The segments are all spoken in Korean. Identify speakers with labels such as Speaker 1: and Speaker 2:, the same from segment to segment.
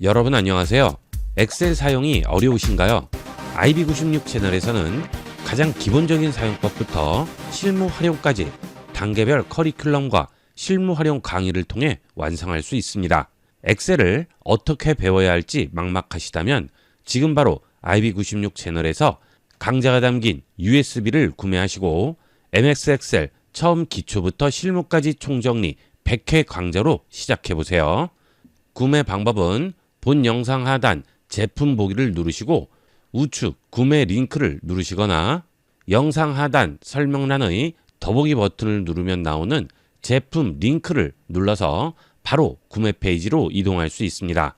Speaker 1: 여러분 안녕하세요. 엑셀 사용이 어려우신가요? IB96 채널에서는 가장 기본적인 사용법부터 실무 활용까지 단계별 커리큘럼과 실무 활용 강의를 통해 완성할 수 있습니다. 엑셀을 어떻게 배워야 할지 막막하시다면 지금 바로 IB96 채널에서 강좌가 담긴 USB를 구매하시고 MX 엑셀 처음 기초부터 실무까지 총정리 100회 강좌로 시작해보세요. 구매 방법은 본 영상 하단 제품 보기를 누르시고 우측 구매 링크를 누르시거나 영상 하단 설명란의 더보기 버튼을 누르면 나오는 제품 링크를 눌러서 바로 구매 페이지로 이동할 수 있습니다.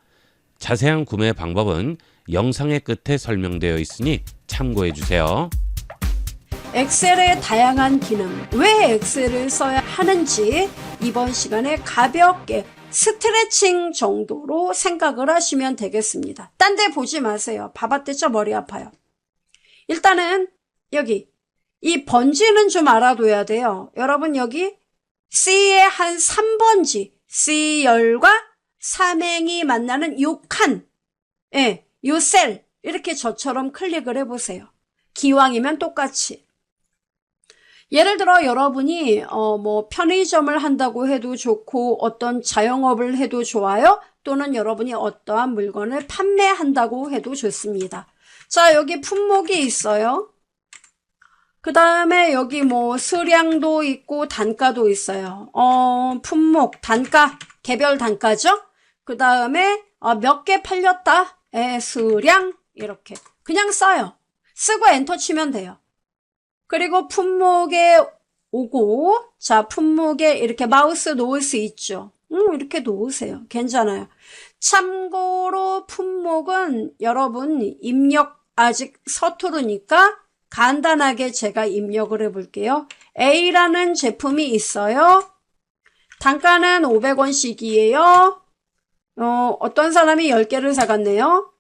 Speaker 1: 자세한 구매 방법은 영상의 끝에 설명되어 있으니 참고해 주세요.
Speaker 2: 엑셀의 다양한 기능, 왜 엑셀을 써야 하는지 이번 시간에 가볍게 스트레칭 정도로 생각을 하시면 되겠습니다. 딴 데 보지 마세요. 봐봤댔죠? 머리 아파요. 일단은 여기 이 번지는 좀 알아둬야 돼요. 여러분 여기 C의 한 3번지, C열과 삼행이 만나는 요 칸, 요 셀 이렇게 저처럼 클릭을 해보세요. 기왕이면 똑같이. 예를 들어 여러분이 편의점을 한다고 해도 좋고 어떤 자영업을 해도 좋아요. 또는 여러분이 어떠한 물건을 판매한다고 해도 좋습니다. 자, 여기 품목이 있어요. 그 다음에 여기 수량도 있고 단가도 있어요. 품목, 단가, 개별 단가죠. 그 다음에 몇 개 팔렸다. 수량 이렇게 그냥 써요. 쓰고 엔터 치면 돼요. 그리고 품목에 오고, 자, 품목에 이렇게 마우스 놓을 수 있죠. 이렇게 놓으세요. 괜찮아요. 참고로 품목은 여러분 입력 아직 서투르니까 간단하게 제가 입력을 해볼게요. A라는 제품이 있어요. 단가는 500원씩이에요. 어떤 사람이 10개를 사갔네요.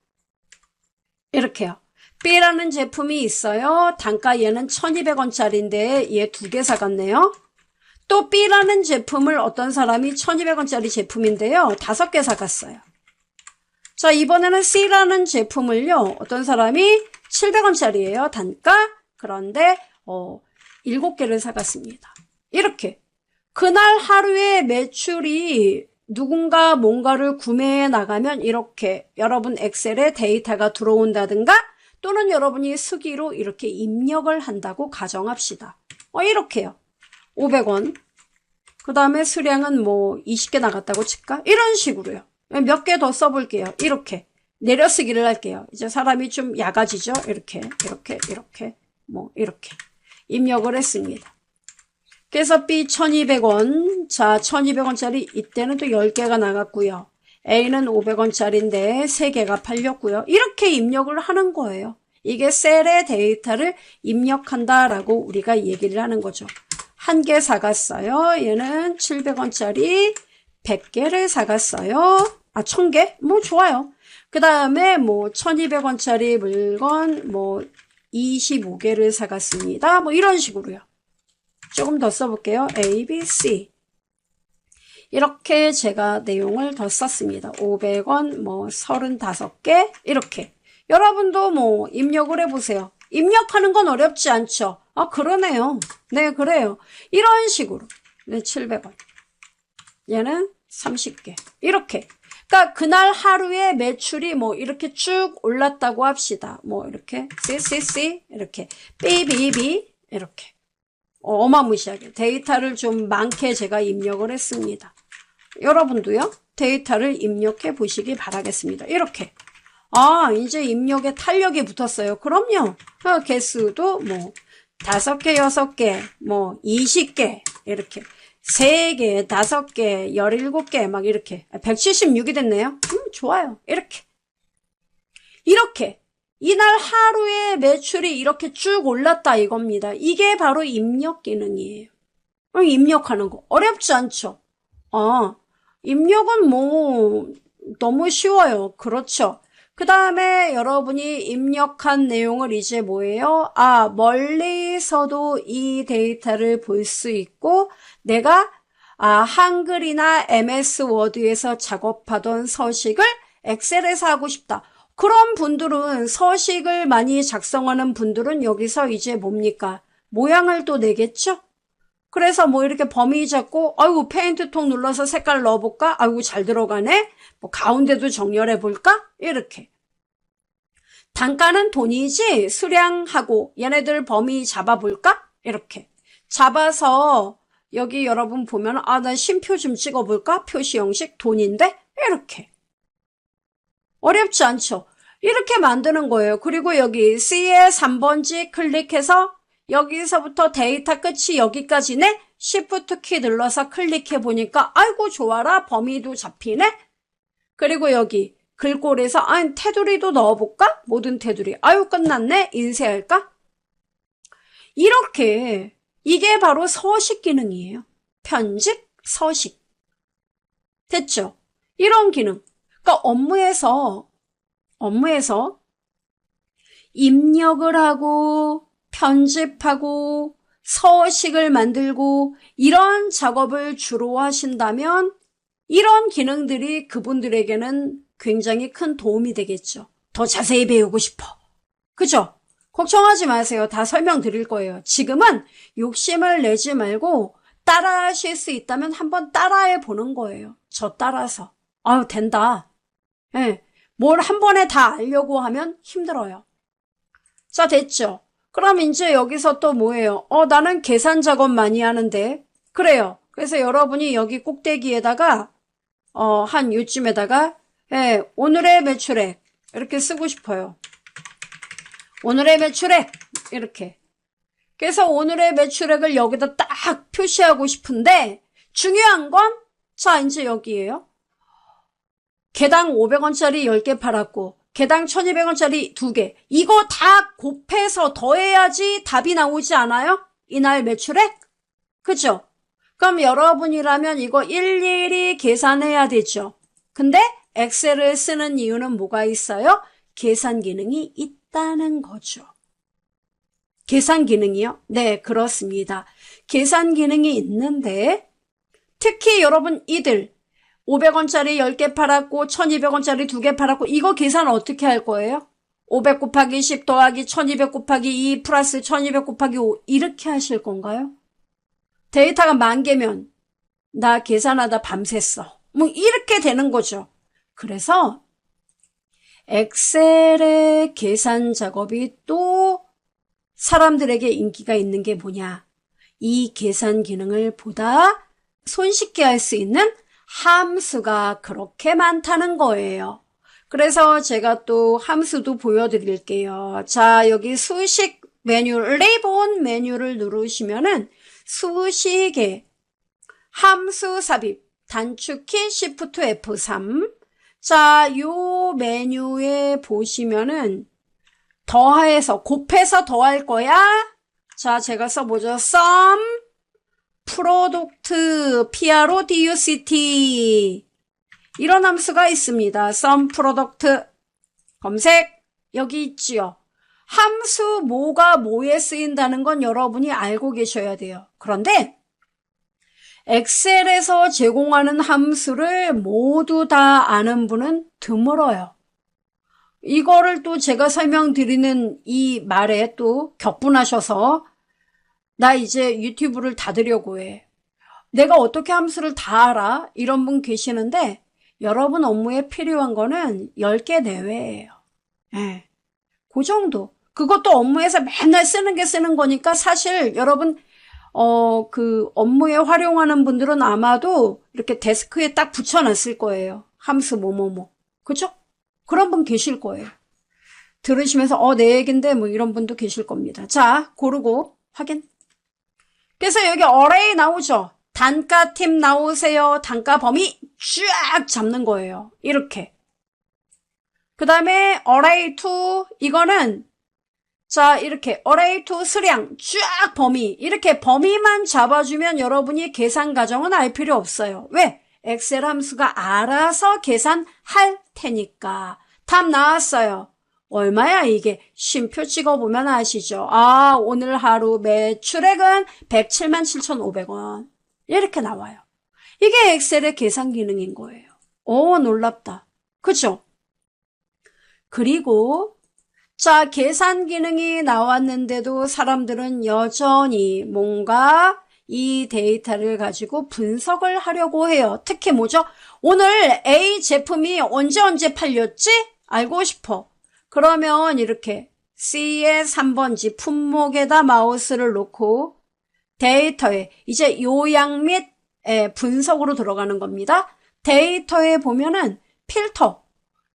Speaker 2: 이렇게요. B라는 제품이 있어요. 단가 얘는 1200원짜리인데 얘 2개 사갔네요. 또 B라는 제품을 어떤 사람이 1200원짜리 제품인데요. 5개 사갔어요. 자, 이번에는 C라는 제품을요. 어떤 사람이 700원짜리예요. 단가. 그런데 7개를 사갔습니다. 이렇게 그날 하루에 매출이 누군가 뭔가를 구매해 나가면 이렇게 여러분 엑셀에 데이터가 들어온다든가 또는 여러분이 수기로 이렇게 입력을 한다고 가정합시다. 이렇게요. 500원. 그 다음에 수량은 20개 나갔다고 칠까? 이런 식으로요. 몇 개 더 써볼게요. 이렇게. 내려쓰기를 할게요. 이제 사람이 좀 야가지죠? 이렇게. 이렇게. 입력을 했습니다. 그래서 B 1200원. 자, 1200원짜리 이때는 또 10개가 나갔고요. A는 500원짜리인데 3개가 팔렸고요. 이렇게 입력을 하는 거예요. 이게 셀의 데이터를 입력한다라고 우리가 얘기를 하는 거죠. 1개 사갔어요. 얘는 700원짜리 100개를 사갔어요. 1000개? 좋아요. 그 다음에 1200원짜리 물건 25개를 사갔습니다. 이런 식으로요. 조금 더 써볼게요. A, B, C. 이렇게 제가 내용을 더 썼습니다. 500원, 35개, 이렇게. 여러분도 입력을 해보세요. 입력하는 건 어렵지 않죠? 그러네요. 네, 그래요. 이런 식으로. 네, 700원. 얘는 30개. 이렇게. 그러니까 그날 하루에 매출이 이렇게 쭉 올랐다고 합시다. 이렇게. C, 이렇게. B, 이렇게. 어마무시하게 데이터를 좀 많게 제가 입력을 했습니다. 여러분도요, 데이터를 입력해 보시기 바라겠습니다. 이렇게. 이제 입력에 탄력이 붙었어요. 그럼요. 개수도 5개, 6개, 20개, 이렇게. 3개, 5개, 17개, 막 이렇게. 176이 됐네요. 좋아요. 이렇게. 이날 하루에 매출이 이렇게 쭉 올랐다 이겁니다. 이게 바로 입력 기능이에요. 입력하는 거. 어렵지 않죠? 입력은 너무 쉬워요. 그렇죠? 그 다음에 여러분이 입력한 내용을 이제 뭐예요? 멀리서도 이 데이터를 볼 수 있고 내가 한글이나 MS 워드에서 작업하던 서식을 엑셀에서 하고 싶다. 그런 분들은 서식을 많이 작성하는 분들은 여기서 이제 뭡니까? 모양을 또 내겠죠? 그래서 뭐 이렇게 범위 잡고 아이고 페인트통 눌러서 색깔 넣어볼까? 아이고 잘 들어가네? 뭐 가운데도 정렬해볼까? 이렇게. 단가는 돈이지 수량하고 얘네들 범위 잡아볼까? 이렇게. 잡아서 여기 여러분 보면 난 쉼표 좀 찍어볼까? 표시 형식 돈인데? 이렇게. 어렵지 않죠? 이렇게 만드는 거예요. 그리고 여기 C의 3번지 클릭해서 여기서부터 데이터 끝이 여기까지네? Shift 키 눌러서 클릭해 보니까 아이고 좋아라 범위도 잡히네? 그리고 여기 글꼴에서 테두리도 넣어볼까? 모든 테두리. 아유 끝났네? 인쇄할까? 이렇게 이게 바로 서식 기능이에요. 편집, 서식. 됐죠? 이런 기능. 그러니까 업무에서 입력을 하고 편집하고 서식을 만들고 이런 작업을 주로 하신다면 이런 기능들이 그분들에게는 굉장히 큰 도움이 되겠죠. 더 자세히 배우고 싶어. 그죠? 걱정하지 마세요. 다 설명드릴 거예요. 지금은 욕심을 내지 말고 따라 하실 수 있다면 한번 따라해 보는 거예요. 저 따라서. 아유, 된다. 예. 뭘 한 번에 다 알려고 하면 힘들어요. 자, 됐죠? 그럼 이제 여기서 또 뭐예요? 나는 계산 작업 많이 하는데. 그래요. 그래서 여러분이 여기 꼭대기에다가, 한 요쯤에다가, 예, 오늘의 매출액. 이렇게 쓰고 싶어요. 오늘의 매출액. 이렇게. 그래서 오늘의 매출액을 여기다 딱 표시하고 싶은데, 중요한 건, 자, 이제 여기에요. 개당 500원짜리 10개 팔았고 개당 1200원짜리 2개. 이거 다 곱해서 더해야지 답이 나오지 않아요? 이날 매출액? 그죠? 그럼 여러분이라면 이거 일일이 계산해야 되죠. 근데 엑셀을 쓰는 이유는 뭐가 있어요? 계산 기능이 있다는 거죠. 계산 기능이요? 네, 그렇습니다. 계산 기능이 있는데 특히 여러분 이들 500원짜리 10개 팔았고 1200원짜리 2개 팔았고 이거 계산 어떻게 할 거예요? 500 곱하기 10 더하기 1200 곱하기 2 플러스 1200 곱하기 5 이렇게 하실 건가요? 데이터가 10,000개면 나 계산하다 밤샜어. 뭐 이렇게 되는 거죠. 그래서 엑셀의 계산 작업이 또 사람들에게 인기가 있는 게 뭐냐? 이 계산 기능을 보다 손쉽게 할 수 있는 함수가 그렇게 많다는 거예요. 그래서 제가 또 함수도 보여드릴게요. 자, 여기 수식 메뉴, 리본 메뉴를 누르시면은 수식에 함수 삽입, 단축키 Shift F3. 자, 요 메뉴에 보시면은 더해서, 곱해서 더할 거야. 자, 제가 써보죠. sum 프로덕트 PRODUCT 이런 함수가 있습니다. sum 프로덕트 검색 여기 있지요. 함수 뭐가 뭐에 쓰인다는 건 여러분이 알고 계셔야 돼요. 그런데 엑셀에서 제공하는 함수를 모두 다 아는 분은 드물어요. 이거를 또 제가 설명드리는 이 말에 또 격분하셔서 나 이제 유튜브를 닫으려고 해. 내가 어떻게 함수를 다 알아? 이런 분 계시는데 여러분 업무에 필요한 거는 10개 내외예요. 예. 그 정도. 그것도 업무에서 맨날 쓰는 게 쓰는 거니까 사실 여러분 그 업무에 활용하는 분들은 아마도 이렇게 데스크에 딱 붙여놨을 거예요. 함수 뭐뭐뭐. 그죠? 그런 분 계실 거예요. 들으시면서 내 얘긴데 뭐 이런 분도 계실 겁니다. 자, 고르고 확인. 그래서 여기 array 나오죠. 단가팀 나오세요. 단가 범위 쫙 잡는 거예요. 이렇게. 그 다음에 array2 이거는 자 이렇게 array2 수량 쫙 범위 이렇게 범위만 잡아주면 여러분이 계산 과정은 알 필요 없어요. 왜? 엑셀 함수가 알아서 계산할 테니까. 답 나왔어요. 얼마야 이게? 쉼표 찍어보면 아시죠? 오늘 하루 매출액은 107,7,500원. 이렇게 나와요. 이게 엑셀의 계산 기능인 거예요. 오, 놀랍다. 그죠? 그리고 자, 계산 기능이 나왔는데도 사람들은 여전히 뭔가 이 데이터를 가지고 분석을 하려고 해요. 특히 뭐죠? 오늘 A 제품이 언제 팔렸지? 알고 싶어. 그러면 이렇게 C의 3번지 품목에다 마우스를 놓고 데이터에 이제 요약 및 분석으로 들어가는 겁니다. 데이터에 보면은 필터.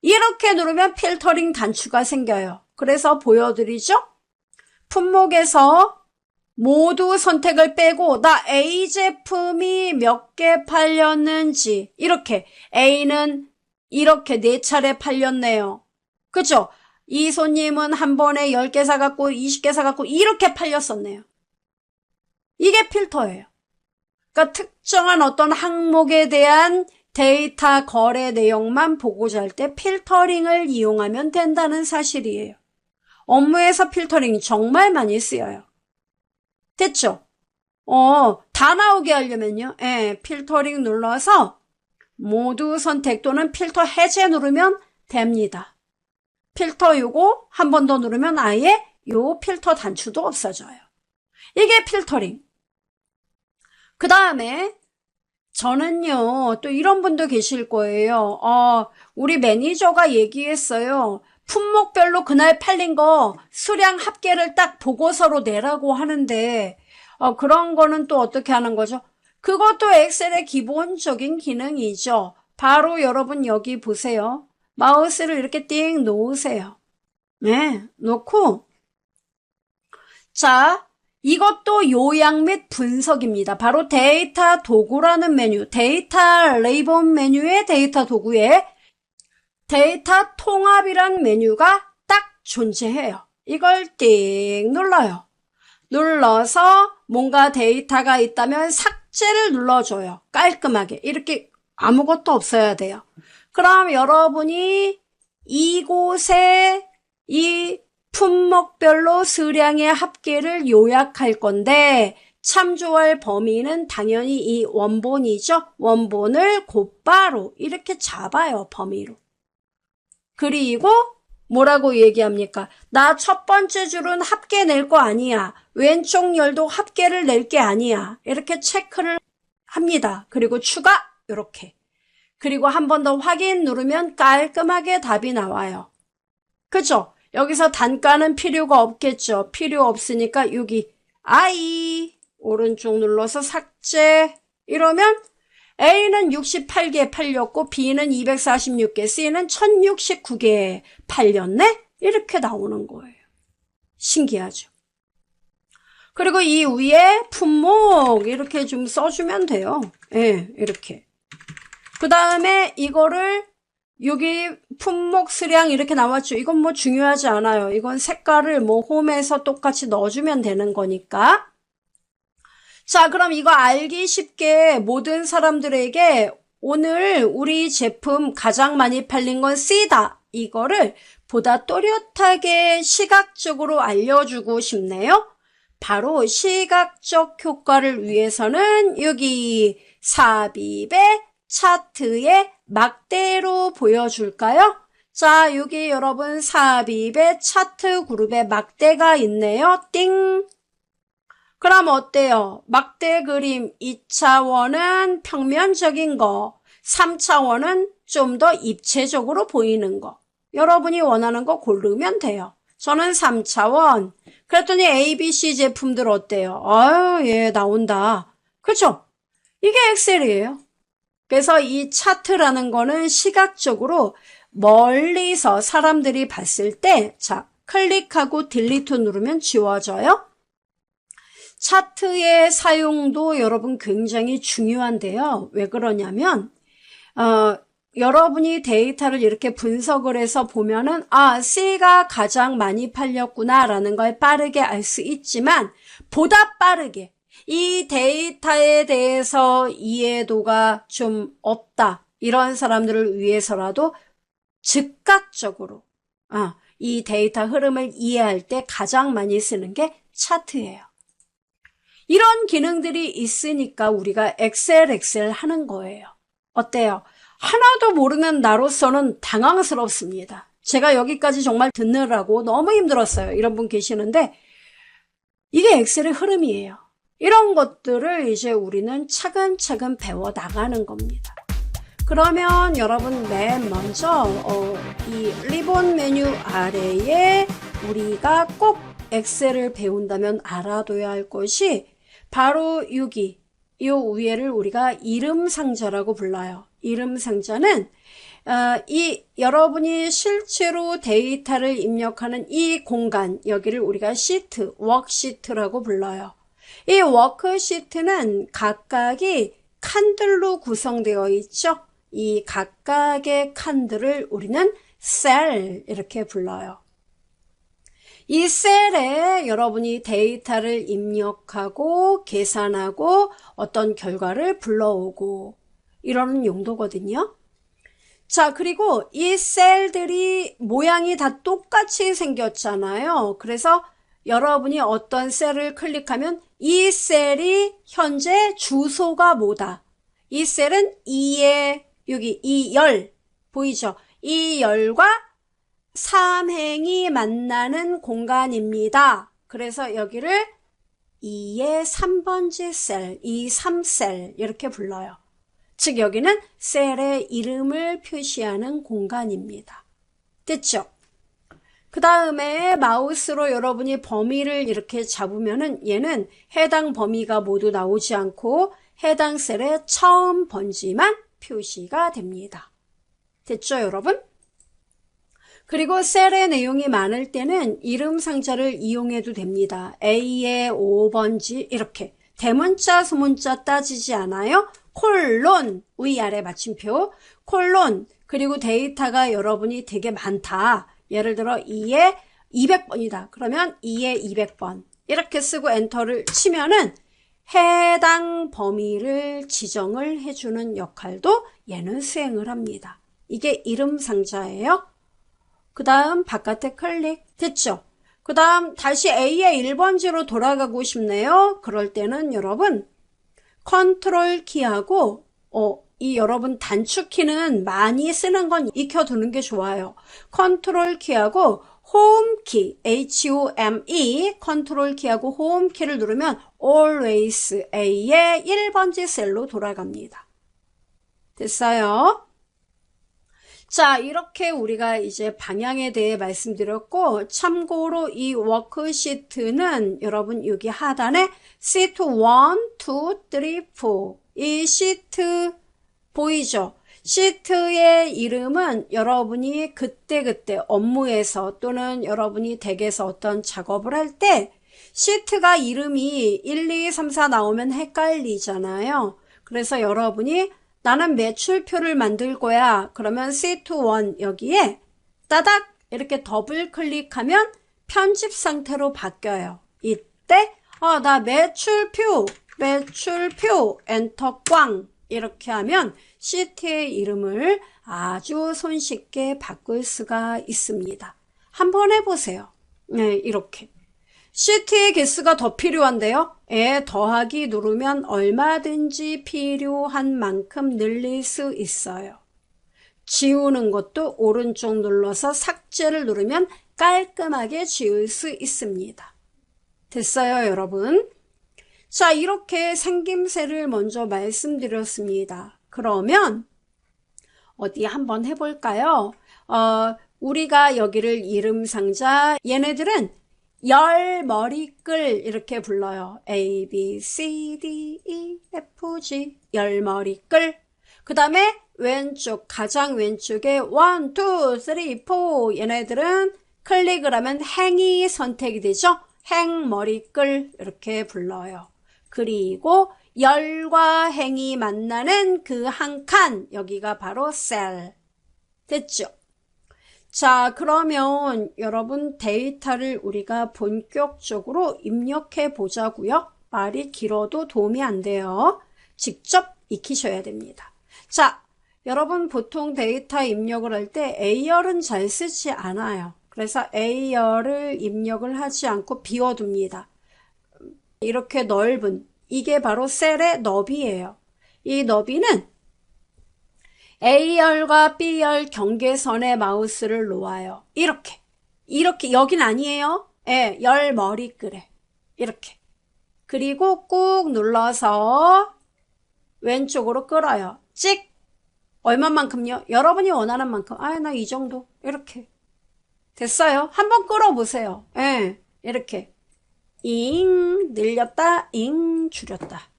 Speaker 2: 이렇게 누르면 필터링 단추가 생겨요. 그래서 보여드리죠? 품목에서 모두 선택을 빼고 나 A 제품이 몇 개 팔렸는지 이렇게 A는 이렇게 4차례 팔렸네요. 그죠? 이 손님은 한 번에 10개 사갖고 20개 사갖고 이렇게 팔렸었네요. 이게 필터예요. 그러니까 특정한 어떤 항목에 대한 데이터 거래 내용만 보고자 할 때 필터링을 이용하면 된다는 사실이에요. 업무에서 필터링이 정말 많이 쓰여요. 됐죠? 다 나오게 하려면요. 필터링 눌러서 모두 선택 또는 필터 해제 누르면 됩니다. 필터 요거 한 번 더 누르면 아예 요 필터 단추도 없어져요. 이게 필터링. 그 다음에 저는요, 또 이런 분도 계실 거예요. 우리 매니저가 얘기했어요. 품목별로 그날 팔린 거 수량 합계를 딱 보고서로 내라고 하는데, 그런 거는 또 어떻게 하는 거죠? 그것도 엑셀의 기본적인 기능이죠. 바로 여러분 여기 보세요. 마우스를 이렇게 띵 놓으세요. 네, 놓고, 자, 이것도 요약 및 분석입니다. 바로 데이터 도구라는 메뉴, 데이터 레이본 메뉴의 데이터 도구에 데이터 통합이란 메뉴가 딱 존재해요. 이걸 띵 눌러요. 눌러서 뭔가 데이터가 있다면 삭제를 눌러줘요. 깔끔하게. 이렇게 아무것도 없어야 돼요. 그럼 여러분이 이곳에 이 품목별로 수량의 합계를 요약할 건데 참조할 범위는 당연히 이 원본이죠. 원본을 곧바로 이렇게 잡아요. 범위로. 그리고 뭐라고 얘기합니까? 나 첫 번째 줄은 합계 낼 거 아니야. 왼쪽 열도 합계를 낼 게 아니야. 이렇게 체크를 합니다. 그리고 추가 이렇게. 그리고 한 번 더 확인 누르면 깔끔하게 답이 나와요. 그죠? 여기서 단가는 필요가 없겠죠. 필요 없으니까 여기 I 오른쪽 눌러서 삭제 이러면 A는 68개 팔렸고 B는 246개, C는 1069개 팔렸네? 이렇게 나오는 거예요. 신기하죠? 그리고 이 위에 품목 이렇게 좀 써주면 돼요. 이렇게. 그 다음에 이거를 여기 품목 수량 이렇게 나왔죠. 이건 뭐 중요하지 않아요. 이건 색깔을 뭐 홈에서 똑같이 넣어주면 되는 거니까. 자, 그럼 이거 알기 쉽게 모든 사람들에게 오늘 우리 제품 가장 많이 팔린 건 C다. 이거를 보다 또렷하게 시각적으로 알려주고 싶네요. 바로 시각적 효과를 위해서는 여기 삽입의 차트에 막대로 보여줄까요? 자, 여기 여러분 삽입의 차트 그룹에 막대가 있네요. 띵. 그럼 어때요? 막대 그림 2차원은 평면적인 거, 3차원은 좀 더 입체적으로 보이는 거. 여러분이 원하는 거 고르면 돼요. 저는 3차원. 그랬더니 ABC 제품들 어때요? 아유, 나온다. 그죠? 이게 엑셀이에요. 그래서 이 차트라는 거는 시각적으로 멀리서 사람들이 봤을 때, 자, 클릭하고 딜리트 누르면 지워져요. 차트의 사용도 여러분 굉장히 중요한데요. 왜 그러냐면, 여러분이 데이터를 이렇게 분석을 해서 보면은, C가 가장 많이 팔렸구나라는 걸 빠르게 알 수 있지만, 보다 빠르게, 이 데이터에 대해서 이해도가 좀 없다. 이런 사람들을 위해서라도 즉각적으로 이 데이터 흐름을 이해할 때 가장 많이 쓰는 게 차트예요. 이런 기능들이 있으니까 우리가 엑셀 하는 거예요. 어때요? 하나도 모르는 나로서는 당황스럽습니다. 제가 여기까지 정말 듣느라고 너무 힘들었어요. 이런 분 계시는데 이게 엑셀의 흐름이에요. 이런 것들을 이제 우리는 차근차근 배워 나가는 겁니다. 그러면 여러분 맨 먼저 이 리본 메뉴 아래에 우리가 꼭 엑셀을 배운다면 알아둬야 할 것이 바로 여기 이 위에를 우리가 이름 상자라고 불러요. 이름 상자는 이 여러분이 실제로 데이터를 입력하는 이 공간, 여기를 우리가 시트, 워크시트라고 불러요. 이 워크시트는 각각이 칸들로 구성되어 있죠. 이 각각의 칸들을 우리는 셀 이렇게 불러요. 이 셀에 여러분이 데이터를 입력하고 계산하고 어떤 결과를 불러오고 이러는 용도거든요. 자, 그리고 이 셀들이 모양이 다 똑같이 생겼잖아요. 그래서 여러분이 어떤 셀을 클릭하면 이 셀이 현재 주소가 뭐다. 이 셀은 2의 여기 2열 보이죠? 2열과 3행이 만나는 공간입니다. 그래서 여기를 2의 3번지 셀, 2, 3셀 이렇게 불러요. 즉 여기는 셀의 이름을 표시하는 공간입니다. 됐죠? 그 다음에 마우스로 여러분이 범위를 이렇게 잡으면은 얘는 해당 범위가 모두 나오지 않고 해당 셀의 처음 번지만 표시가 됩니다. 됐죠, 여러분? 그리고 셀의 내용이 많을 때는 이름 상자를 이용해도 됩니다. A의 5번지 이렇게 대문자, 소문자 따지지 않아요. 콜론, 위아래 마침표, 콜론, 그리고 데이터가 여러분이 되게 많다. 예를 들어 2에 200번이다. 그러면 2에 200번 이렇게 쓰고 엔터를 치면은 해당 범위를 지정을 해주는 역할도 얘는 수행을 합니다. 이게 이름 상자예요. 그 다음 바깥에 클릭 됐죠? 그 다음 다시 A의 1번지로 돌아가고 싶네요. 그럴 때는 여러분 컨트롤 키하고 이 여러분 단축키는 많이 쓰는 건 익혀두는 게 좋아요. 컨트롤 키하고 홈 키, HOME, 컨트롤 키하고 홈 키를 누르면 always A의 1번지 셀로 돌아갑니다. 됐어요? 자, 이렇게 우리가 이제 방향에 대해 말씀드렸고, 참고로 이 워크시트는 여러분 여기 하단에 시트 1, 2, 3, 4 이 시트 보이죠? 시트의 이름은 여러분이 그때그때 업무에서 또는 여러분이 댁에서 어떤 작업을 할 때 시트가 이름이 1, 2, 3, 4 나오면 헷갈리잖아요. 그래서 여러분이 나는 매출표를 만들 거야. 그러면 시트 1 여기에 따닥 이렇게 더블 클릭하면 편집 상태로 바뀌어요. 이때 나 매출표 엔터 꽝 이렇게 하면 시트의 이름을 아주 손쉽게 바꿀 수가 있습니다. 한번 해보세요. 네, 이렇게. 시트의 개수가 더 필요한데요. 더하기 누르면 얼마든지 필요한 만큼 늘릴 수 있어요. 지우는 것도 오른쪽 눌러서 삭제를 누르면 깔끔하게 지울 수 있습니다. 됐어요, 여러분? 자, 이렇게 생김새를 먼저 말씀드렸습니다. 그러면 어디 한번 해볼까요? 우리가 여기를 이름 상자, 얘네들은 열 머리끌 이렇게 불러요. A, B, C, D, E, F, G 열 머리끌. 그 다음에 왼쪽 가장 왼쪽에 1, 2, 3, 4 얘네들은 클릭을 하면 행이 선택이 되죠. 행 머리끌 이렇게 불러요. 그리고 열과 행이 만나는 그 한 칸 여기가 바로 셀. 됐죠? 자, 그러면 여러분 데이터를 우리가 본격적으로 입력해 보자고요. 말이 길어도 도움이 안 돼요. 직접 익히셔야 됩니다. 자, 여러분 보통 데이터 입력을 할 때 A열은 잘 쓰지 않아요. 그래서 A열을 입력을 하지 않고 비워둡니다. 이렇게 넓은 이게 바로 셀의 너비예요. 이 너비는 A열과 B열 경계선에 마우스를 놓아요. 이렇게. 이렇게, 여긴 아니에요. 예, 열 머리끈에. 이렇게. 그리고 꾹 눌러서 왼쪽으로 끌어요. 찍! 얼마만큼요? 여러분이 원하는 만큼. 아, 나 이 정도. 이렇게. 됐어요? 한번 끌어보세요. 예, 이렇게. 잉, 늘렸다, 잉, 줄였다.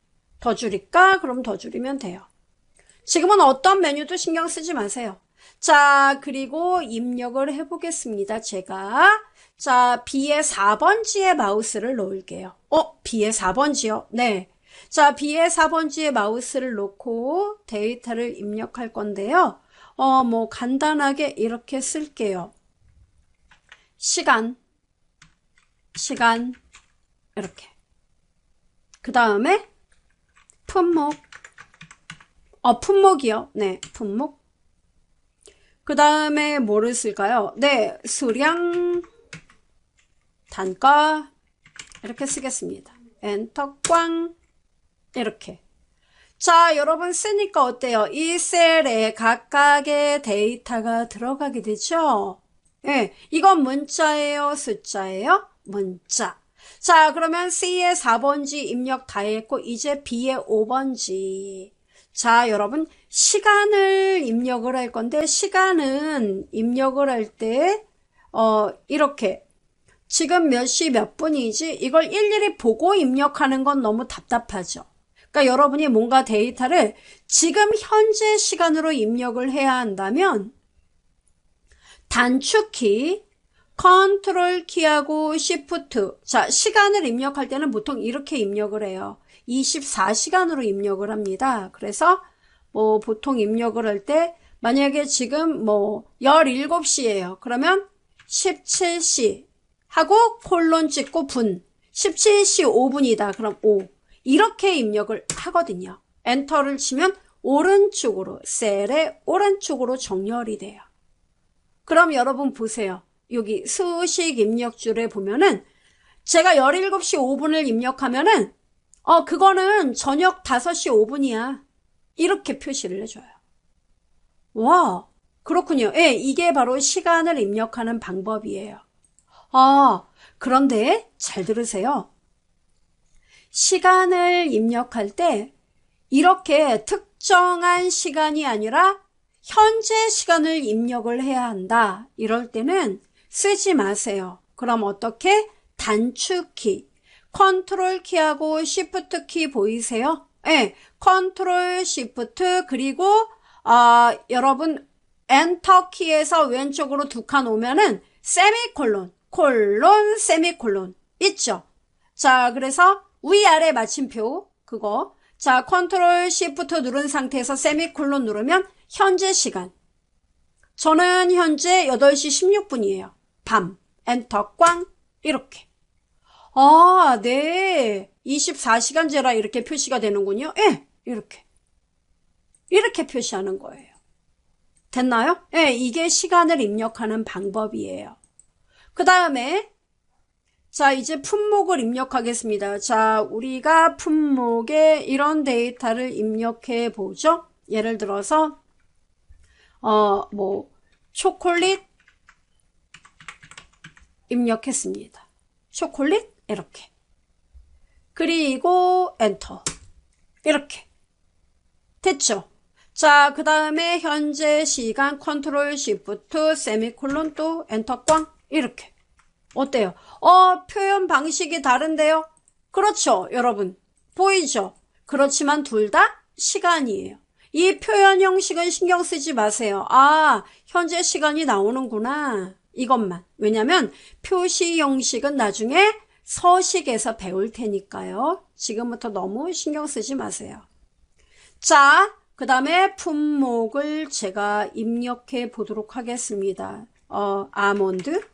Speaker 2: 더 줄일까? 그럼 더 줄이면 돼요. 지금은 어떤 메뉴도 신경 쓰지 마세요. 자, 그리고 입력을 해보겠습니다. 제가. 자, B의 4번지에 마우스를 놓을게요. B의 4번지요? 네. 자, B의 4번지에 마우스를 놓고 데이터를 입력할 건데요. 뭐, 간단하게 이렇게 쓸게요. 시간, 이렇게. 그 다음에, 품목, 품목이요. 네, 품목. 그 다음에 뭐를 쓸까요? 네, 수량, 단가, 이렇게 쓰겠습니다. 엔터 꽝, 이렇게. 자, 여러분 쓰니까 어때요? 이 셀에 각각의 데이터가 들어가게 되죠? 예, 이건 문자예요? 숫자예요? 문자. 자, 그러면 C의 4번지 입력 다 했고, 이제 B의 5번지. 자, 여러분, 시간을 입력을 할 건데, 시간은 입력을 할 때, 이렇게. 지금 몇 시 몇 분이지? 이걸 일일이 보고 입력하는 건 너무 답답하죠. 그러니까 여러분이 뭔가 데이터를 지금 현재 시간으로 입력을 해야 한다면, 단축키, 컨트롤 키하고 시프트. 자, 시간을 입력할 때는 보통 이렇게 입력을 해요. 24시간으로 입력을 합니다. 그래서 뭐 보통 입력을 할 때 만약에 지금 뭐 17시예요. 그러면 17시 하고 콜론 찍고 분. 17시 5분이다. 그럼 5. 이렇게 입력을 하거든요. 엔터를 치면 오른쪽으로, 셀의 오른쪽으로 정렬이 돼요. 그럼 여러분 보세요. 여기 수식 입력줄에 보면은 제가 17시 5분을 입력하면은 그거는 저녁 5시 5분이야. 이렇게 표시를 해줘요. 와, 그렇군요. 예, 이게 바로 시간을 입력하는 방법이에요. 그런데 잘 들으세요. 시간을 입력할 때 이렇게 특정한 시간이 아니라 현재 시간을 입력을 해야 한다. 이럴 때는 쓰지 마세요. 그럼 어떻게? 단축키, 컨트롤 키하고 시프트 키 보이세요? 네, 컨트롤 시프트 그리고 여러분 엔터 키에서 왼쪽으로 두 칸 오면은 세미콜론, 콜론, 세미콜론 있죠? 자, 그래서 위아래 마침표 그거. 자, 컨트롤 시프트 누른 상태에서 세미콜론 누르면 현재 시간. 저는 현재 8시 16분이에요. 밤. 엔터 꽝. 이렇게. 네. 24시간제라 이렇게 표시가 되는군요. 예. 이렇게. 이렇게 표시하는 거예요. 됐나요? 예. 이게 시간을 입력하는 방법이에요. 그 다음에 자, 이제 품목을 입력하겠습니다. 자, 우리가 품목에 이런 데이터를 입력해 보죠. 예를 들어서 초콜릿 입력했습니다. 초콜릿 이렇게. 그리고 엔터. 이렇게. 됐죠? 자, 그 다음에 현재 시간 컨트롤 시프트 세미콜론 또 엔터 꽝 이렇게. 어때요? 표현 방식이 다른데요? 그렇죠, 여러분. 보이죠? 그렇지만 둘 다 시간이에요. 이 표현 형식은 신경 쓰지 마세요. 현재 시간이 나오는구나. 이것만. 왜냐면 표시 형식은 나중에 서식에서 배울 테니까요. 지금부터 너무 신경 쓰지 마세요. 자, 그 다음에 품목을 제가 입력해 보도록 하겠습니다. 아몬드.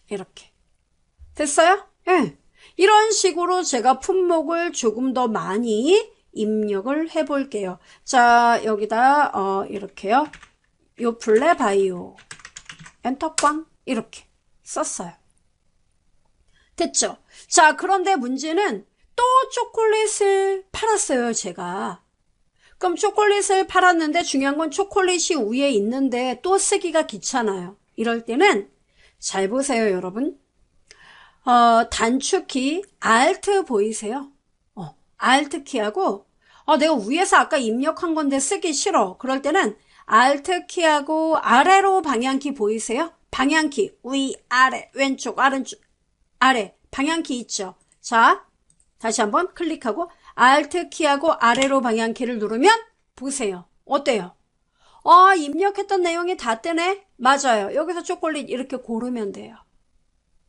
Speaker 2: 이렇게. 됐어요? 예. 이런 식으로 제가 품목을 조금 더 많이 입력을 해 볼게요. 자, 여기다, 이렇게요. 요플레 바이오. 엔터 꽝. 이렇게 썼어요. 됐죠? 자, 그런데 문제는 또 초콜릿을 팔았어요, 제가. 그럼 초콜릿을 팔았는데 중요한 건 초콜릿이 위에 있는데 또 쓰기가 귀찮아요. 이럴 때는 잘 보세요, 여러분. 단축키 Alt 보이세요? Alt 키하고 내가 위에서 아까 입력한 건데 쓰기 싫어. 그럴 때는 Alt 키하고 아래로 방향키 보이세요? 방향키 위, 아래, 왼쪽, 오른쪽, 아래 방향키 있죠? 자, 다시 한번 클릭하고 Alt 키하고 아래로 방향키를 누르면 보세요. 어때요? 입력했던 내용이 다 뜨네? 맞아요. 여기서 초콜릿 이렇게 고르면 돼요.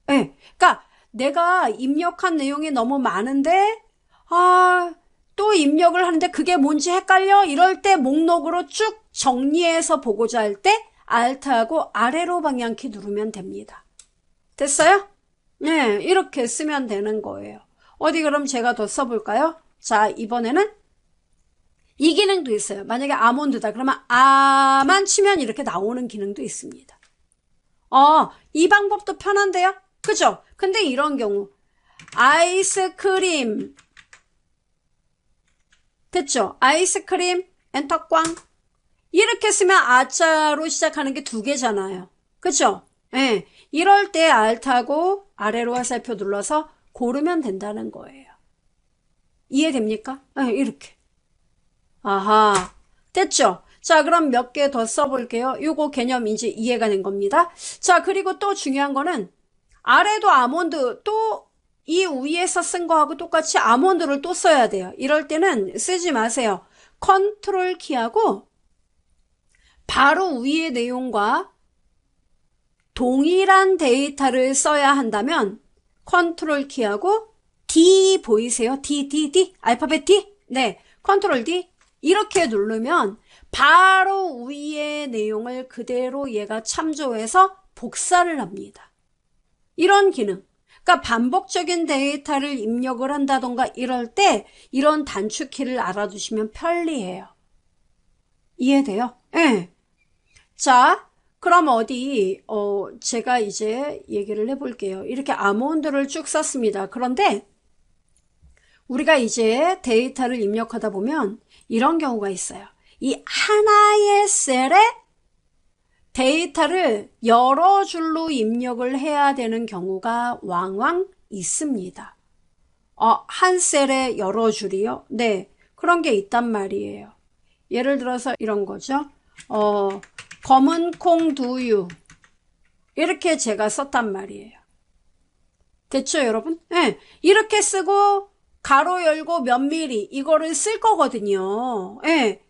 Speaker 2: 네. 그러니까 내가 입력한 내용이 너무 많은데 또 입력을 하는데 그게 뭔지 헷갈려? 이럴 때 목록으로 쭉 정리해서 보고자 할 때 Alt하고 아래로 방향키 누르면 됩니다. 됐어요? 네, 이렇게 쓰면 되는 거예요. 어디 그럼 제가 더 써볼까요? 자, 이번에는 이 기능도 있어요. 만약에 아몬드다 그러면 아만 치면 이렇게 나오는 기능도 있습니다. 이 방법도 편한데요? 그죠? 근데 이런 경우 아이스크림 됐죠? 아이스크림 엔터 꽝 이렇게 쓰면 아자로 시작하는 게 두 개잖아요. 그죠? 예. 이럴 때 Alt하고 아래로 화살표 눌러서 고르면 된다는 거예요. 이해됩니까? 이렇게. 아하. 됐죠? 자, 그럼 몇 개 더 써볼게요. 요거 개념 이제 이해가 된 겁니다. 자, 그리고 또 중요한 거는 아래도 아몬드 또 이 위에서 쓴 거하고 똑같이 아몬드를 또 써야 돼요. 이럴 때는 쓰지 마세요. 컨트롤 키하고 바로 위의 내용과 동일한 데이터를 써야 한다면 컨트롤 키하고 D 보이세요? D 알파벳 D? 네, 컨트롤 D 이렇게 누르면 바로 위의 내용을 그대로 얘가 참조해서 복사를 합니다. 이런 기능. 그러니까 반복적인 데이터를 입력을 한다던가 이럴 때 이런 단축키를 알아두시면 편리해요. 이해돼요? 네. 자, 그럼 제가 이제 얘기를 해볼게요. 이렇게 아몬드를 쭉 썼습니다. 그런데 우리가 이제 데이터를 입력하다 보면 이런 경우가 있어요. 이 하나의 셀에 데이터를 여러 줄로 입력을 해야 되는 경우가 왕왕 있습니다. 한 셀에 여러 줄이요? 네, 그런 게 있단 말이에요. 예를 들어서 이런 거죠. 검은 콩 두유 이렇게 제가 썼단 말이에요. 됐죠, 여러분? 네, 이렇게 쓰고 가로 열고 몇 미리 이거를 쓸 거거든요. 네.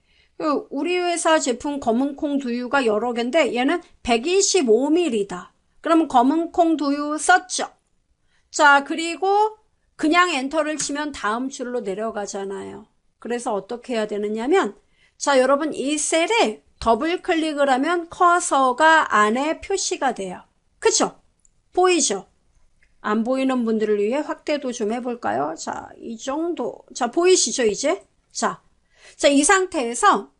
Speaker 2: 우리 회사 제품 검은콩 두유가 여러 개인데 얘는 125ml다. 그럼 검은콩 두유 썼죠. 자, 그리고 그냥 엔터를 치면 다음 줄로 내려가잖아요. 그래서 어떻게 해야 되느냐면 자, 여러분 이 셀에 더블 클릭을 하면 커서가 안에 표시가 돼요. 그쵸? 보이죠? 안 보이는 분들을 위해 확대도 좀 해볼까요? 자, 이 정도. 자, 보이시죠, 이제? 자, 이 상태에서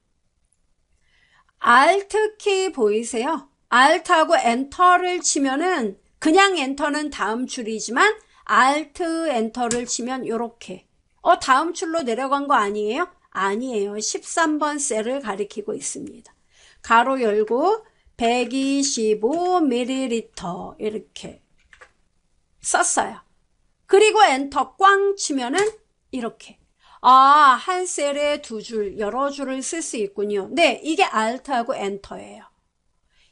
Speaker 2: Alt키 보이세요? Alt하고 엔터를 치면은 그냥 엔터는 다음 줄이지만 Alt 엔터를 치면 이렇게 다음 줄로 내려간 거 아니에요? 아니에요. 13번 셀을 가리키고 있습니다. 가로 열고 125ml 이렇게 썼어요. 그리고 엔터 꽝 치면은 이렇게 한 셀에 두 줄, 여러 줄을 쓸 수 있군요. 네, 이게 Alt하고 엔터예요.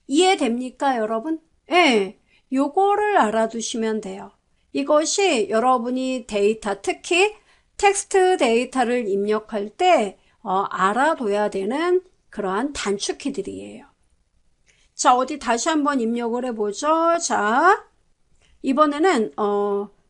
Speaker 2: 이해됩니까, 여러분? 네, 요거를 알아두시면 돼요. 이것이 여러분이 데이터, 특히 텍스트 데이터를 입력할 때 알아둬야 되는 그러한 단축키들이에요. 자, 어디 다시 한번 입력을 해보죠. 자, 이번에는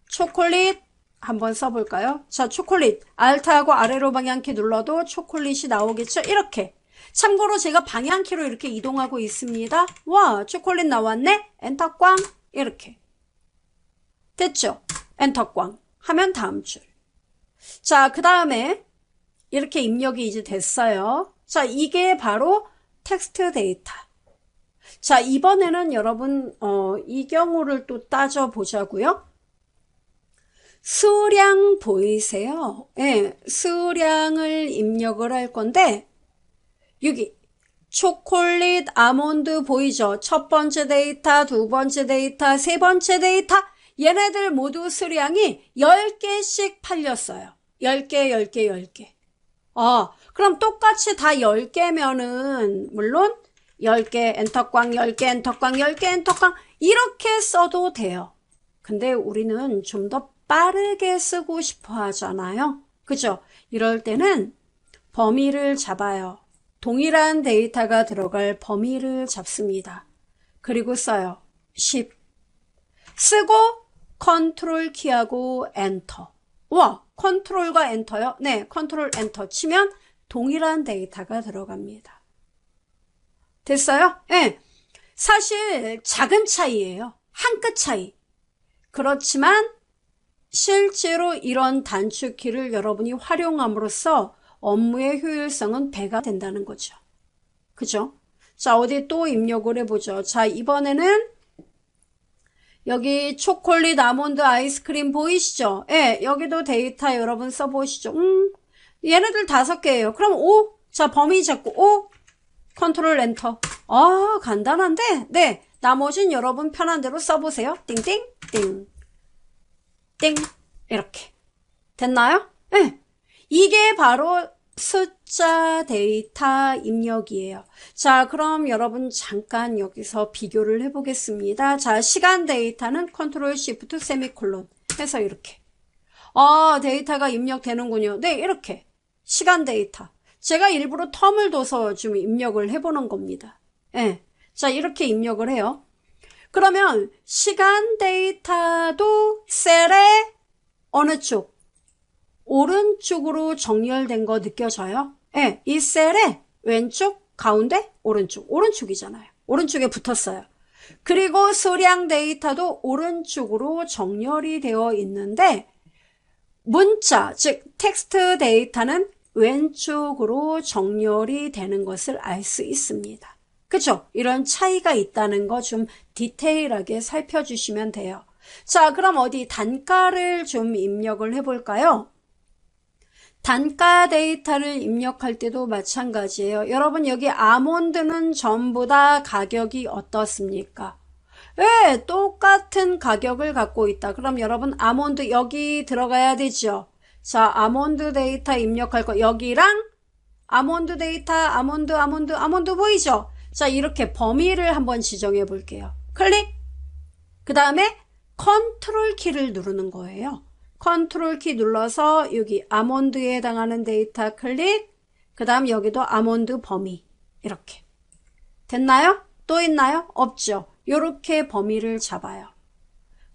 Speaker 2: 초콜릿 한번 써볼까요? 자, 초콜릿 Alt하고 아래로 방향키 눌러도 초콜릿이 나오겠죠? 이렇게. 참고로 제가 방향키로 이렇게 이동하고 있습니다. 와, 초콜릿 나왔네? 엔터 꽝 이렇게. 됐죠? 엔터 꽝 하면 다음 줄. 자, 그 다음에 이렇게 입력이 이제 됐어요. 자, 이게 바로 텍스트 데이터. 자, 이번에는 여러분 이 경우를 또 따져보자고요. 수량 보이세요? 예, 수량을 입력을 할 건데, 여기 초콜릿, 아몬드 보이죠? 첫 번째 데이터, 두 번째 데이터, 세 번째 데이터. 얘네들 모두 수량이 10개씩 팔렸어요. 10개, 10개, 10개. 그럼 똑같이 다 10개면은, 물론 10개, 엔터꽝, 10개, 엔터꽝, 10개, 엔터꽝. 이렇게 써도 돼요. 근데 우리는 좀 더 빠르게 쓰고 싶어 하잖아요. 그죠? 이럴 때는 범위를 잡아요. 동일한 데이터가 들어갈 범위를 잡습니다. 그리고 써요. 10. 쓰고 컨트롤 키하고 엔터. 와, 컨트롤과 엔터요? 네, 컨트롤 엔터 치면 동일한 데이터가 들어갑니다. 됐어요? 네. 사실 작은 차이예요. 한 끗 차이. 그렇지만 실제로 이런 단축키를 여러분이 활용함으로써 업무의 효율성은 배가 된다는 거죠. 그죠? 자, 어디 또 입력을 해보죠. 자, 이번에는 여기 초콜릿, 아몬드, 아이스크림 보이시죠? 예, 여기도 데이터 여러분 써보시죠. 얘네들 5개예요. 그럼 5. 자, 범위 잡고 5. 컨트롤 엔터. 간단한데? 네. 나머진 여러분 편한 대로 써보세요. 띵띵, 띵. 띵. 이렇게. 됐나요? 네. 이게 바로 숫자 데이터 입력이에요. 자, 그럼 여러분 잠깐 여기서 비교를 해보겠습니다. 자, 시간 데이터는 컨트롤 시프트 세미콜론 해서 이렇게. 데이터가 입력되는군요. 네, 이렇게. 시간 데이터. 제가 일부러 텀을 둬서 좀 입력을 해보는 겁니다. 네. 자, 이렇게 입력을 해요. 그러면 시간 데이터도 셀의 어느 쪽? 오른쪽으로 정렬된 거 느껴져요? 네, 이 셀의 왼쪽, 가운데, 오른쪽. 오른쪽이잖아요. 오른쪽에 붙었어요. 그리고 수량 데이터도 오른쪽으로 정렬이 되어 있는데 문자, 즉 텍스트 데이터는 왼쪽으로 정렬이 되는 것을 알 수 있습니다. 그죠? 이런 차이가 있다는 거 좀 디테일하게 살펴주시면 돼요. 자, 그럼 어디 단가를 좀 입력을 해볼까요? 단가 데이터를 입력할 때도 마찬가지예요. 여러분 여기 아몬드는 전부 다 가격이 어떻습니까? 왜 똑같은 가격을 갖고 있다. 그럼 여러분 아몬드 여기 들어가야 되죠. 자, 아몬드 데이터 입력할 거 여기랑 아몬드 데이터 아몬드 보이죠? 자, 이렇게 범위를 한번 지정해 볼게요. 클릭. 그 다음에 컨트롤 키를 누르는 거예요. 컨트롤 키 눌러서 여기 아몬드에 해당하는 데이터 클릭. 그 다음 여기도 아몬드 범위. 이렇게. 됐나요? 또 있나요? 없죠. 요렇게 범위를 잡아요.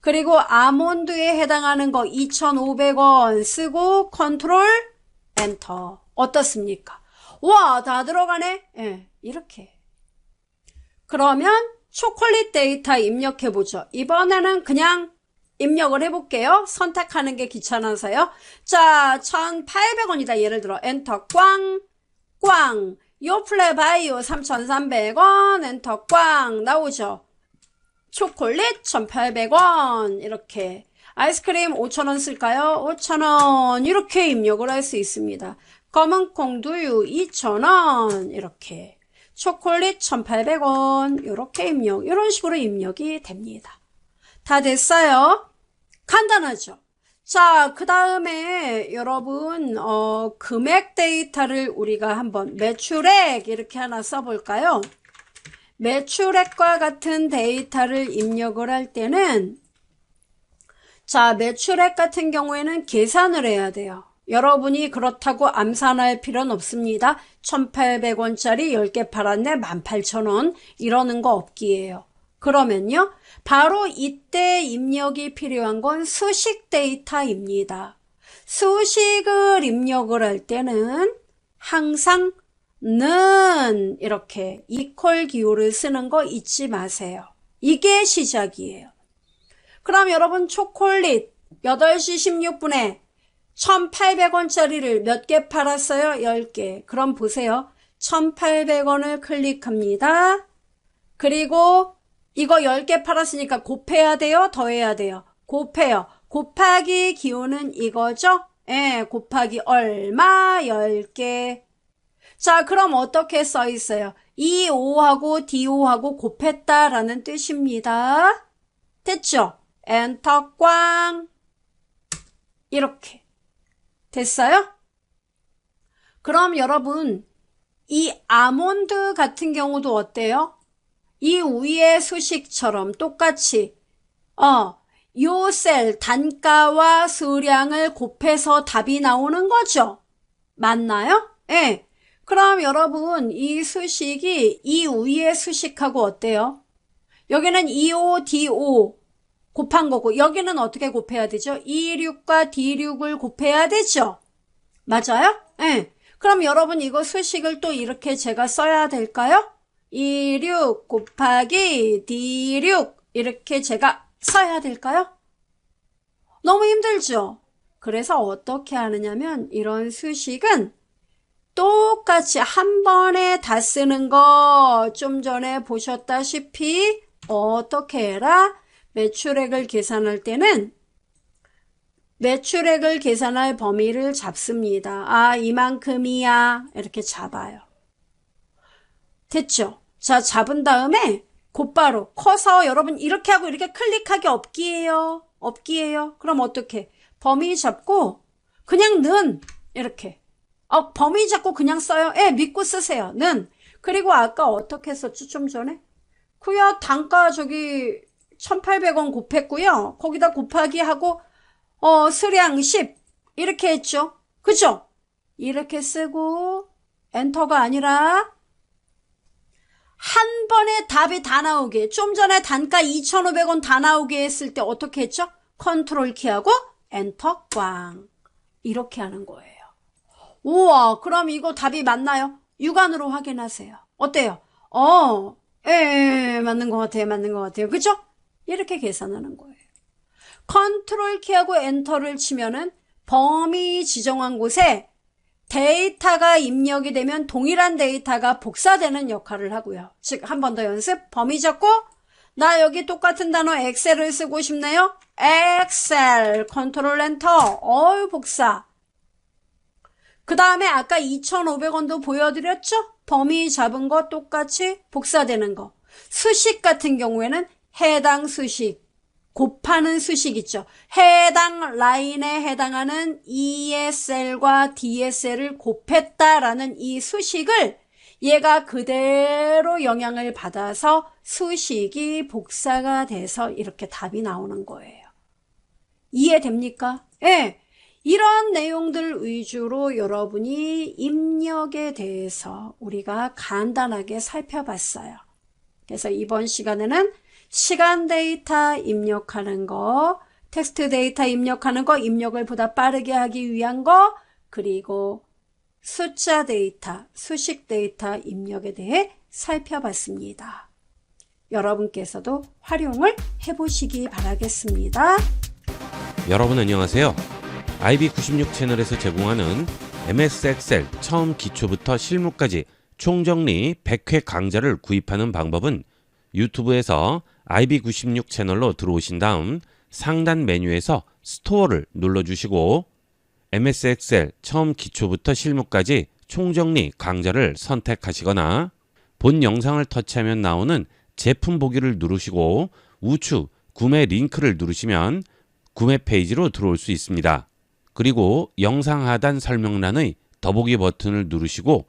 Speaker 2: 그리고 아몬드에 해당하는 거 2,500원 쓰고 컨트롤 엔터. 어떻습니까? 와, 다 들어가네? 예, 이렇게. 그러면 초콜릿 데이터 입력해보죠. 이번에는 그냥 입력을 해볼게요. 선택하는 게 귀찮아서요. 자, 1,800원이다. 예를 들어 엔터 꽝. 요플레 바이오 3,300원 엔터 꽝 나오죠. 초콜릿 1,800원 이렇게. 아이스크림 5,000원 쓸까요? 5,000원 이렇게 입력을 할 수 있습니다. 검은 콩두유 2,000원 이렇게. 초콜릿 1,800원 이렇게 입력. 이런 식으로 입력이 됩니다. 다 됐어요? 간단하죠? 자, 그 다음에 여러분 금액 데이터를 우리가 한번 매출액 이렇게 하나 써볼까요? 매출액과 같은 데이터를 입력을 할 때는 자, 매출액 같은 경우에는 계산을 해야 돼요. 여러분이 그렇다고 암산할 필요는 없습니다. 1,800원짜리 10개 팔았네 18,000원 이러는 거 없기에요. 그러면요. 바로 이때 입력이 필요한 건 수식 데이터입니다. 수식을 입력을 할 때는 항상 는 이렇게 이퀄 기호를 쓰는 거 잊지 마세요. 이게 시작이에요. 그럼 여러분 초콜릿 8시 16분에 1,800원짜리를 몇 개 팔았어요? 10개. 그럼 보세요. 1,800원을 클릭합니다. 그리고 이거 10개 팔았으니까 곱해야 돼요? 더해야 돼요? 곱해요. 곱하기 기호는 이거죠? 예, 곱하기 얼마? 10개. 자, 그럼 어떻게 써 있어요? 이 5하고 D5하고 곱했다라는 뜻입니다. 됐죠? 엔터 꽝. 이렇게. 됐어요? 그럼 여러분, 이 아몬드 같은 경우도 어때요? 이 위의 수식처럼 똑같이 요 셀 단가와 수량을 곱해서 답이 나오는 거죠. 맞나요? 예. 그럼 여러분 이 수식이 이 위의 수식하고 어때요? 여기는 2O, D5 곱한 거고 여기는 어떻게 곱해야 되죠? E6과 D6을 곱해야 되죠. 맞아요? 예. 그럼 여러분 이거 수식을 또 이렇게 제가 써야 될까요? E6 곱하기 D6 이렇게 제가 써야 될까요? 너무 힘들죠? 그래서 어떻게 하느냐면 이런 수식은 똑같이 한 번에 다 쓰는 거 좀 전에 보셨다시피 어떻게 해라? 매출액을 계산할 때는 매출액을 계산할 범위를 잡습니다. 아, 이만큼이야. 이렇게 잡아요. 됐죠? 자, 잡은 다음에 곧바로 커서 여러분 이렇게 하고 이렇게 클릭하기 없기예요. 없기예요. 그럼 어떻게? 범위 잡고 그냥 는 이렇게. 범위 잡고 그냥 써요. 예, 믿고 쓰세요. 는. 그리고 아까 어떻게 했었죠? 좀 전에? 그야 단가 저기 1,800원 곱했고요. 거기다 곱하기 하고 수량 10 이렇게 했죠. 그죠? 이렇게 쓰고 엔터가 아니라 한 번에 답이 다 나오게 좀 전에 단가 2,500원 다 나오게 했을 때 어떻게 했죠? 컨트롤 키하고 엔터 꽝 이렇게 하는 거예요. 우와, 그럼 이거 답이 맞나요? 육안으로 확인하세요. 어때요? 맞는 것 같아요. 맞는 것 같아요. 그죠? 이렇게 계산하는 거예요. 컨트롤 키하고 엔터를 치면은 범위 지정한 곳에 데이터가 입력이 되면 동일한 데이터가 복사되는 역할을 하고요. 즉, 한 번 더 연습. 범위 잡고 나 여기 똑같은 단어 엑셀을 쓰고 싶네요. 엑셀 컨트롤 엔터. 복사. 그 다음에 아까 2,500원도 보여드렸죠? 범위 잡은 거 똑같이 복사되는 거. 수식 같은 경우에는 해당 수식, 곱하는 수식 있죠. 해당 라인에 해당하는 E의 셀과 D의 셀을 곱했다라는 이 수식을 얘가 그대로 영향을 받아서 수식이 복사가 돼서 이렇게 답이 나오는 거예요. 이해됩니까? 예. 이런 내용들 위주로 여러분이 입력에 대해서 우리가 간단하게 살펴봤어요. 그래서 이번 시간에는 시간 데이터 입력하는 거, 텍스트 데이터 입력하는 거, 입력을 보다 빠르게 하기 위한 거, 그리고 숫자 데이터, 수식 데이터 입력에 대해 살펴봤습니다. 여러분께서도 활용을 해보시기 바라겠습니다.
Speaker 1: 여러분 안녕하세요. IB96 채널에서 제공하는 MS 엑셀 처음 기초부터 실무까지 총정리 100회 강좌를 구입하는 방법은 유튜브에서 IB96 채널로 들어오신 다음 상단 메뉴에서 스토어를 눌러주시고 MS 엑셀 처음 기초부터 실무까지 총정리 강좌를 선택하시거나 본 영상을 터치하면 나오는 제품 보기를 누르시고 우측 구매 링크를 누르시면 구매 페이지로 들어올 수 있습니다. 그리고 영상 하단 설명란의 더보기 버튼을 누르시고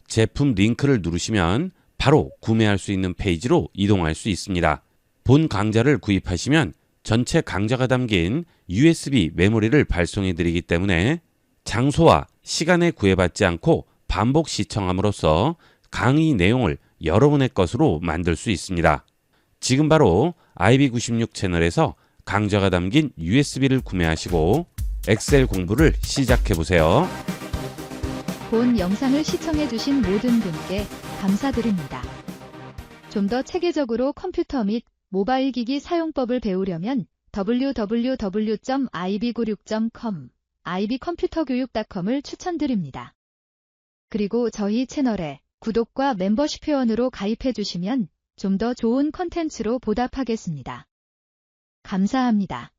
Speaker 1: 제품 링크를 누르시면 바로 구매할 수 있는 페이지로 이동할 수 있습니다. 본 강좌를 구입하시면 전체 강좌가 담긴 USB 메모리를 발송해 드리기 때문에 장소와 시간에 구애받지 않고 반복 시청함으로써 강의 내용을 여러분의 것으로 만들 수 있습니다. 지금 바로 IB96 채널에서 강좌가 담긴 USB를 구매하시고 엑셀 공부를 시작해보세요.
Speaker 3: 본 영상을 시청해주신 모든 분께 감사드립니다. 좀 더 체계적으로 컴퓨터 및 모바일 기기 사용법을 배우려면 www.ib96.com, ibcomputer교육.com을 추천드립니다. 그리고 저희 채널에 구독과 멤버십 회원으로 가입해주시면 좀 더 좋은 컨텐츠로 보답하겠습니다. 감사합니다.